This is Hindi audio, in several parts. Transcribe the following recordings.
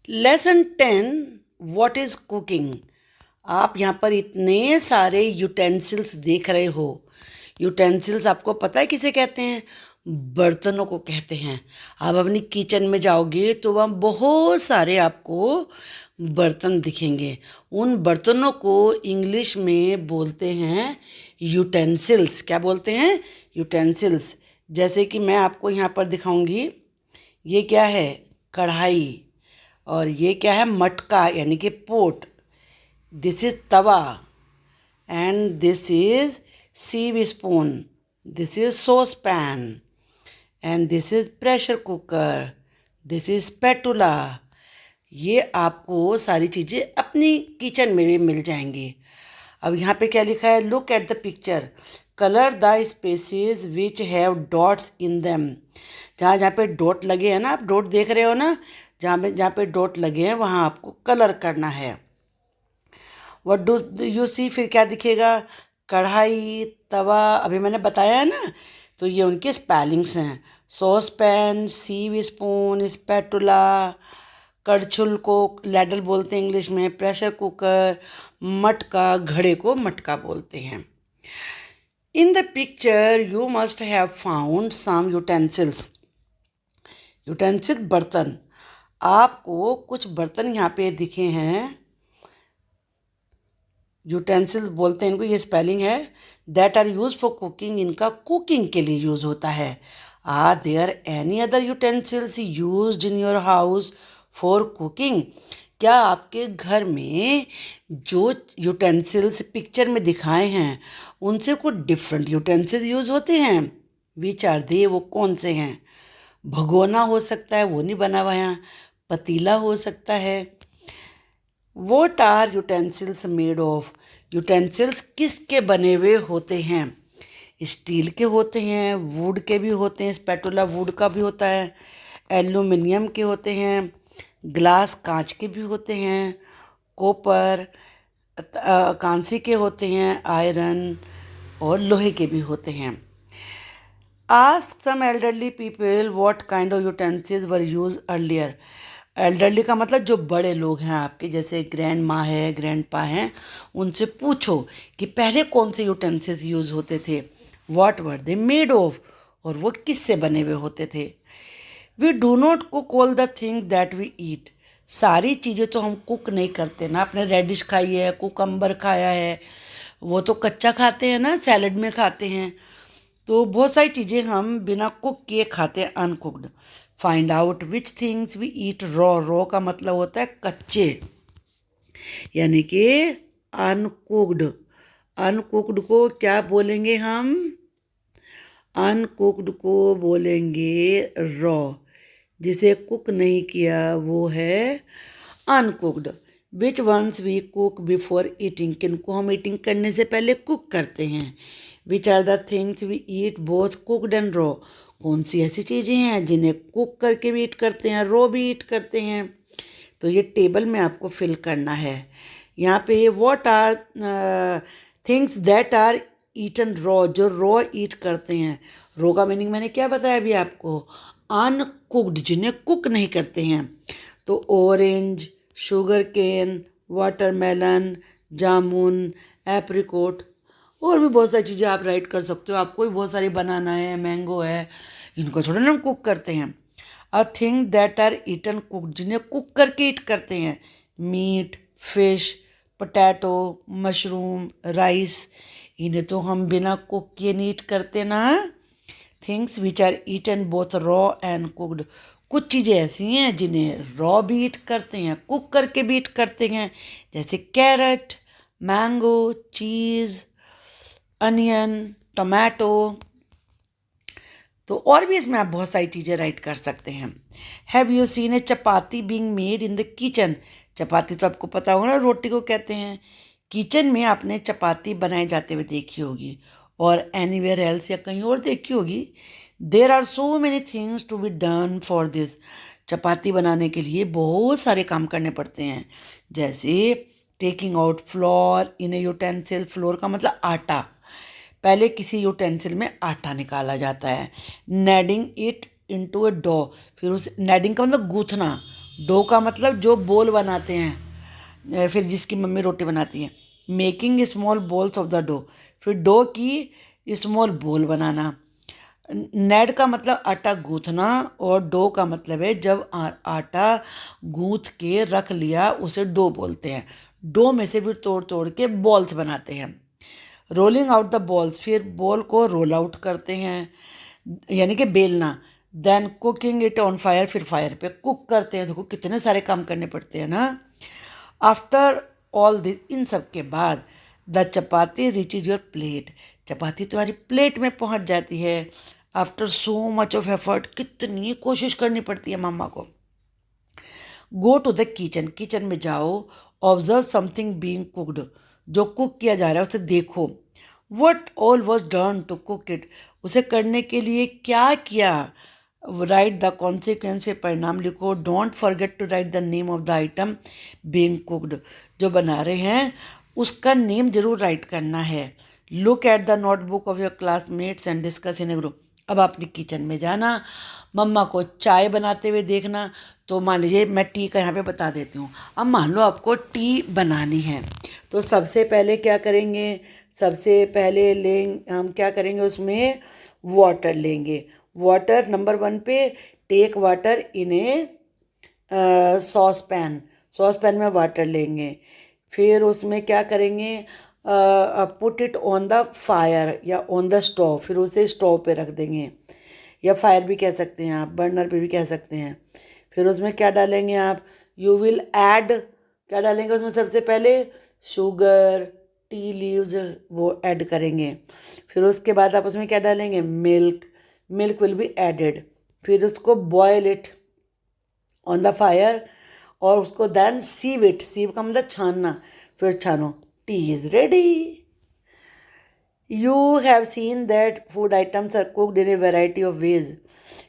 Lesson 10 what is cooking. आप यहाँ पर इतने सारे यूटेंसिल्स देख रहे हो। यूटेंसिल्स आपको पता है किसे कहते हैं? बर्तनों को कहते हैं। आप अपनी किचन में जाओगे तो वहाँ बहुत सारे आपको बर्तन दिखेंगे। उन बर्तनों को इंग्लिश में बोलते हैं यूटेंसिल्स। क्या बोलते हैं? यूटेंसिल्स। जैसे कि मैं आपको यहाँ पर दिखाऊंगी। ये क्या है? कढ़ाई। और ये क्या है? मटका यानी कि pot. This is tawa and this is sieve spoon. This is saucepan and this is pressure cooker. This is spatula. ये आपको सारी चीज़ें अपनी किचन में भी मिल जाएंगी। अब यहाँ पे क्या लिखा है? Look at the picture, colour the spaces which have dots in them. जहाँ जहाँ पे डॉट लगे हैं ना, आप डॉट देख रहे हो ना, जहाँ पे डॉट लगे हैं वहाँ आपको कलर करना है। What do you see? फिर क्या दिखेगा? कढ़ाई, तवा, अभी मैंने बताया है ना। तो ये उनके स्पेलिंग्स हैं। सॉस पैन, सीव स्पून, स्पैटुला, कड़छुल को लैडल बोलते हैं इंग्लिश में, प्रेशर कुकर, मटका, घड़े को मटका बोलते हैं। In the picture you must have found some utensils. Utensil बर्तन। आपको कुछ बर्तन यहाँ पे दिखे हैं। यूटेंसिल्स बोलते हैं इनको, ये स्पेलिंग है। That are use for cooking, इनका कुकिंग के लिए यूज़ होता है। Are there any other utensils used in your house for cooking? क्या आपके घर में जो यूटेंसिल्स पिक्चर में दिखाए हैं उनसे कुछ डिफरेंट यूटेंसिल्स यूज़ होते हैं? Which are they? वो कौन से हैं? भगोना हो सकता है, वो नहीं बना हुआ यहाँ। पतीला हो सकता है। What are utensils made of? Utensils किसके बने हुए होते हैं? स्टील के होते हैं, वुड के भी होते हैं, स्पैटुला वुड का भी होता है, एल्यूमिनियम के होते हैं, ग्लास कांच के भी होते हैं, कॉपर कांसी के होते हैं, आयरन और लोहे के भी होते हैं। Ask some elderly people what kind of utensils were use earlier. Elderly का मतलब जो बड़े लोग हैं आपके, जैसे ग्रैंड माँ है, ग्रैंड पा हैं, उनसे पूछो कि पहले कौन से यूटेंसिल्स यूज़ होते थे। What were they made of? और वो किससे बने हुए होते थे। We do not cook all the thing that we eat. सारी चीज़ें तो हम कुक नहीं करते ना। आपने रेडिश खाई है, कुकम्बर खाया है, वो तो कच्चा खाते हैं ना, सैलड में खाते हैं। तो बहुत सारी चीज़ें हम बिना कुक किए खाते हैं, uncooked. Find out which things we eat raw. Raw का मतलब होता है कच्चे, यानी कि अनकुक्ड। अनकुक्ड को क्या बोलेंगे हम? अनकुक्ड को बोलेंगे रॉ। जिसे कुक नहीं किया वो है uncooked. Which ones we cook before eating? किनको हम ईटिंग करने से पहले कुक करते हैं। Which are the things we eat both cooked and raw? कौन सी ऐसी चीज़ें हैं जिन्हें कुक करके भी ईट करते हैं, रॉ भी ईट करते हैं? तो ये टेबल में आपको फिल करना है। यहाँ पे what are things that are eaten raw, जो रॉ ईट करते हैं। रॉ का मीनिंग मैंने क्या बताया अभी आपको? अनकुक्ड, जिन्हें कुक नहीं करते हैं। तो ऑरेंज, शुगर केन, वाटरमेलन, जामुन, एप्रिकोट, और भी बहुत सारी चीज़ें आप राइट कर सकते हो। आपको भी बहुत सारी, बनाना है, मैंगो है, इनको थोड़ा ना हम कुक करते हैं। A thing that are eaten cook, जिन्हें कुक करके ईट करते हैं। Meat, fish, potato, mushroom, rice, इन्हें तो हम बिना कुक किए नहीं ईट करते ना। Things which are eaten both raw and cooked. कुछ चीज़ें ऐसी हैं जिन्हें रॉ भी ईट करते हैं, कुक करके भी ईट करते हैं, जैसे कैरेट, मैंगो, चीज़, अनियन, टमाटो। तो और भी इसमें आप बहुत सारी चीज़ें राइट कर सकते हैं। Have you seen a chapati being made in the kitchen? Chapati तो आपको पता होगा ना, रोटी को कहते हैं। किचन में आपने चपाती बनाए जाते हुए देखी होगी, और एनीवेयर एल्स या कहीं और देखी होगी। There are so many things to be done for this. Chapati बनाने के लिए बहुत सारे काम करने पड़ते हैं, जैसे टेकिंग आउट फ्लोर इन ए यूटेंसिल। फ्लोर का मतलब आटा। पहले किसी यूटेंसिल में आटा निकाला जाता है। नेडिंग इट इनटू ए डो। फिर उस नेडिंग का मतलब गूँथना, डो का मतलब जो बोल बनाते हैं, फिर जिसकी मम्मी रोटी बनाती हैं। Making small balls of the dough, फिर डो की स्मॉल बॉल बनाना। नेड का मतलब आटा गूँथना, और डो का मतलब है जब आटा गूँथ के रख लिया उसे डो बोलते हैं। डो में से फिर तोड़ तोड़ के बॉल्स बनाते हैं। रोलिंग आउट द बॉल्स, फिर बॉल को रोल आउट करते हैं, यानी कि बेलना। Then cooking it on fire, फिर फायर पे कुक करते हैं। देखो कितने सारे काम करने पड़ते हैं ना। आफ्टर ऑल दिस, इन सब के बाद, the chapati reach is your plate, chapati तुम्हारी प्लेट में पहुंच जाती है। After so much of effort, कितनी कोशिश करनी पड़ती है मम्मा को। Go to the kitchen, kitchen में जाओ। ऑब्जर्व समथिंग बीइंग कुकड, जो कुक किया जा रहा है उसे देखो। What all was done to cook it, उसे करने के लिए क्या किया। राइट द कॉन्सिक्वेंस, पे परिणाम लिखो। Don't forget to write the name of the item being cooked, जो बना रहे हैं उसका नेम जरूर राइट करना है। Look at the notebook of your classmates and discuss in A group, अब आपने किचन में जाना, मम्मा को चाय बनाते हुए देखना। तो मान लीजिए मैं टी का यहाँ पे बता देती हूँ। अब मान लो आपको टी बनानी है, तो सबसे पहले क्या करेंगे, सबसे पहले हम क्या करेंगे, उसमें वाटर लेंगे। वाटर नंबर 1 पे, take water in a saucepan, saucepan में वाटर लेंगे। फिर उसमें क्या करेंगे, put it on the fire या ऑन द स्टोव, फिर उसे स्टोव पे रख देंगे, या फायर भी कह सकते हैं आप, बर्नर पे भी कह सकते हैं। फिर उसमें क्या डालेंगे आप, यू विल ऐड, क्या डालेंगे उसमें, सबसे पहले शुगर, टी लीव्स वो ऐड करेंगे। फिर उसके बाद आप उसमें क्या डालेंगे, milk, milk will be added. फिर उसको boil it on the fire, और उसको देन सीव इट, सीव का मतलब छानना, फिर छानो, tea is ready. You have seen that food items are cooked in a variety of ways,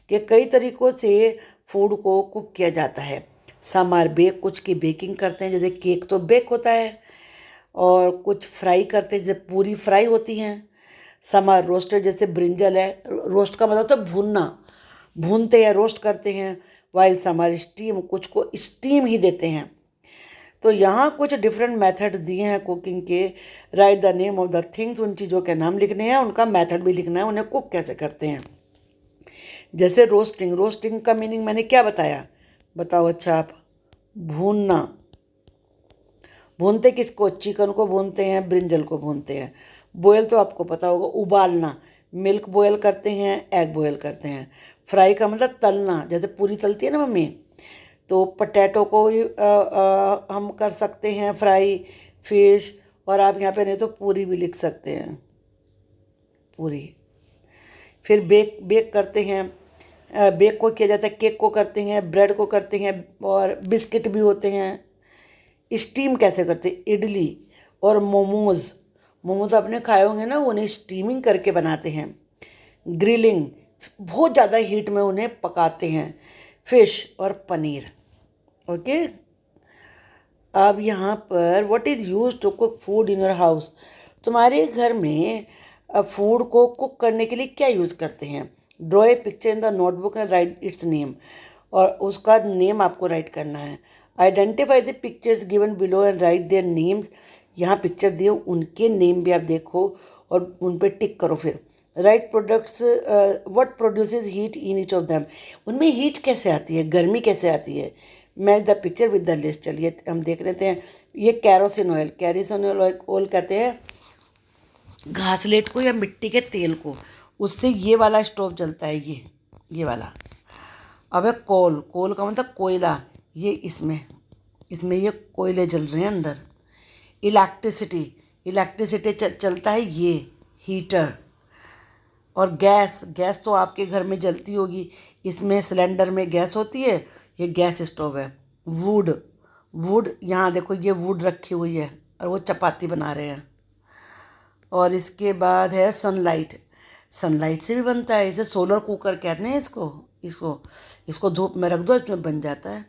कि कई तरीक़ों से फूड को कुक किया जाता है। सम आर बेक, कुछ की बेकिंग करते हैं, जैसे केक तो बेक होता है, और कुछ फ्राई करते हैं, जैसे पूरी फ्राई होती हैं। सम आर रोस्टेड, जैसे ब्रिंजल है, रोस्ट का मतलब तो भूनना, भूनते हैं, रोस्ट करते हैं। वाइल सम आर स्टीम, कुछ को स्टीम ही देते हैं। तो यहाँ कुछ डिफरेंट मेथड दिए हैं कुकिंग के। Right the name of the things, उन चीज़ों के नाम लिखने हैं, उनका मेथड भी लिखना है, उन्हें कुक कैसे करते हैं। जैसे रोस्टिंग, रोस्टिंग का मीनिंग मैंने क्या बताया, बताओ अच्छा आप, भूनना। भूनते किसको, चिकन को भूनते हैं, ब्रिंजल को भूनते हैं। बॉयल तो आपको पता होगा, उबालना, मिल्क बॉयल करते हैं, एग बॉयल करते हैं। फ्राई का मतलब तलना, जैसे पूरी तलती है ना मम्मी, तो पोटैटो को हम कर सकते हैं फ्राई, फिश, और आप यहाँ पे नहीं तो पूरी भी लिख सकते हैं, पूरी। फिर बेक, बेक करते हैं, बेक को किया जाता है, केक को करते हैं, ब्रेड को करते हैं, और बिस्किट भी होते हैं। स्टीम कैसे करते हैं, इडली और मोमोज़, मोमोज़ आपने खाए होंगे ना, उन्हें स्टीमिंग करके बनाते हैं। ग्रिलिंग, बहुत ज़्यादा हीट में उन्हें पकाते हैं। फिश और पनीर, ओके। अब यहाँ पर what is use to cook food in your house, तुम्हारे घर में फूड को कुक करने के लिए क्या यूज़ करते हैं। Draw a picture in the notebook and right it's name, और उसका नेम आपको राइट करना है। Identify the pictures given below and right their names, यहाँ पिक्चर दिए उनके नेम भी आप देखो और उन पर टिक करो। फिर right products, what produces heat in each of them, उनमें हीट कैसे आती है, गर्मी कैसे आती है। Match the picture with the list, चलिए हम देख लेते हैं। ये कैरोसिन ऑयल, कैरोसिन ऑयल कहते हैं घासलेट को या मिट्टी के तेल को, उससे ये वाला स्टोव जलता है, ये वाला। अब है कोल, कोल का मतलब कोयला, ये इसमें इसमें ये कोयले जल रहे हैं अंदर। इलेक्ट्रिसिटी, इलेक्ट्रिसिटी चलता है ये हीटर। और गैस, गैस तो आपके घर में जलती होगी, इसमें सिलेंडर में गैस होती है, ये गैस स्टोव है। वुड, वुड यहाँ देखो ये वुड रखी हुई है और वो चपाती बना रहे हैं। और इसके बाद है सनलाइट, सनलाइट से भी बनता है, इसे सोलर कुकर कहते हैं इसको, इसको धूप में रख दो, इसमें बन जाता है।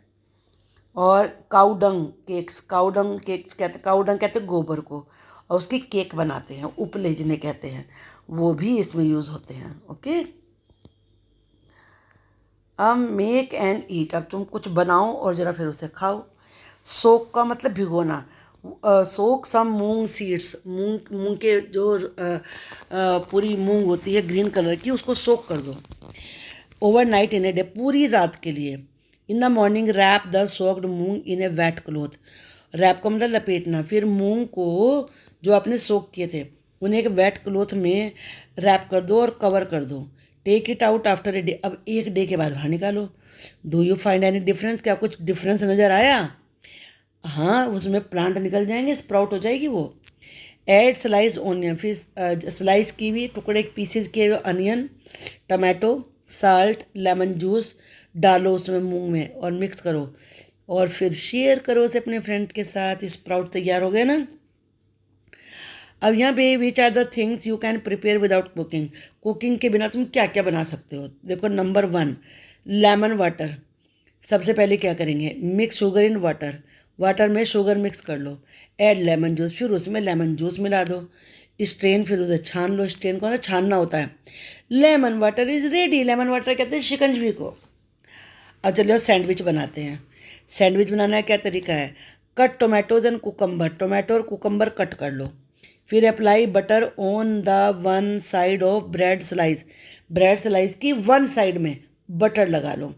और काउडंग केक्स, काउडंग केक्स कहते, काउडंग कहते हैं गोबर को, और उसकी केक बनाते हैं, उपले जिन्हें कहते हैं, वो भी इसमें यूज़ होते हैं, ओके। अब मेक एंड ईट, अब तुम कुछ बनाओ और ज़रा फिर उसे खाओ। सोक का मतलब भिगोना। सोक सम मूंग सीड्स, मूंग मूंग के जो पूरी मूंग होती है ग्रीन कलर की, उसको सोक कर दो ओवरनाइट इन ए डे, पूरी रात के लिए। In the morning wrap the soaked moong in a wet cloth, wrap का मतलब लपेटना। फिर मूंग को जो आपने सोक किए थे उन्हें एक वेट क्लोथ में रैप कर दो और कवर कर दो। Take it out after a day, अब एक डे के बाद बाहर निकालो। Do you find any difference, क्या कुछ डिफरेंस नज़र आया? हाँ, उसमें प्लांट निकल जाएंगे, स्प्राउट हो जाएगी वो। ऐड स्लाइस ऑनियन, फिर स्लाइस की हुई टुकड़े पीसेज किए हुए onion, tomato, salt, lemon juice डालो उसमें मूंग में और मिक्स करो और फिर शेयर करो उसे अपने फ्रेंड के साथ। स्प्राउट तैयार हो गए ना। अब यहाँ पे which are the things you can prepare without cooking, cooking के बिना तुम क्या क्या बना सकते हो। देखो, नंबर 1 लेमन वाटर। सबसे पहले क्या करेंगे, mix sugar in water, water में शुगर मिक्स कर लो। ऐड लेमन जूस, फिर उसमें लेमन जूस मिला दो। स्ट्रेन, फिर उसे छान लो। स्ट्रेन को ना छानना होता है। Lemon water is ready, lemon water कहते हैं शिकंजवी को। अब चलिए सैंडविच बनाते हैं। सैंडविच बनाना है, क्या तरीका है, cut tomatoes and cucumber, tomato और कुकम्बर कट कर लो। फिर apply butter on the one side of bread slice, bread slice की वन साइड में बटर लगा लो।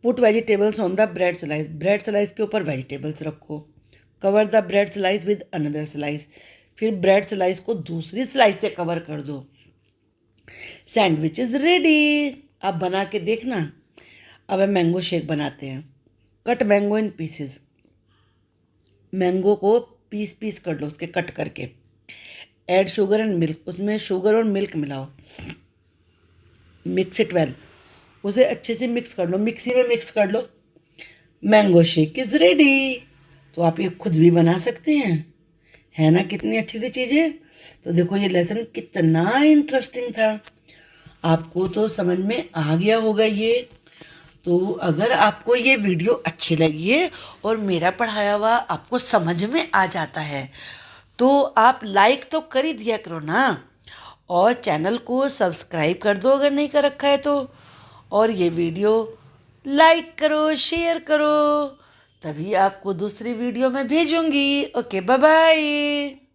Put vegetables on the bread slice, bread slice के ऊपर वेजिटेबल्स रखो। Cover the bread slice with another slice, फिर ब्रेड स्लाइस को दूसरी स्लाइस से कवर कर दो। सैंडविच इज़ रेडी, आप बना के देखना। अब हम मैंगो शेक बनाते हैं। कट मैंगो इन पीसेस, मैंगो को पीस पीस कर लो उसके कट करके। ऐड शुगर एंड मिल्क, उसमें शुगर और मिल्क मिलाओ। मिक्स इट वेल, उसे अच्छे से मिक्स कर लो, मिक्सी में मिक्स कर लो। Mango shake is ready. तो आप ये खुद भी बना सकते हैं, है ना, कितनी अच्छी थी चीज़ें। तो देखो ये लेसन कितना इंटरेस्टिंग था, आपको तो समझ में आ गया होगा ये। तो अगर आपको ये वीडियो अच्छी लगी है और मेरा पढ़ाया हुआ आपको समझ में आ जाता है तो आप लाइक तो कर ही दिया करो ना, और चैनल को सब्सक्राइब कर दो अगर नहीं कर रखा है तो, और ये वीडियो लाइक करो, शेयर करो, तभी आपको दूसरी वीडियो में भेजूंगी। Okay, bye bye.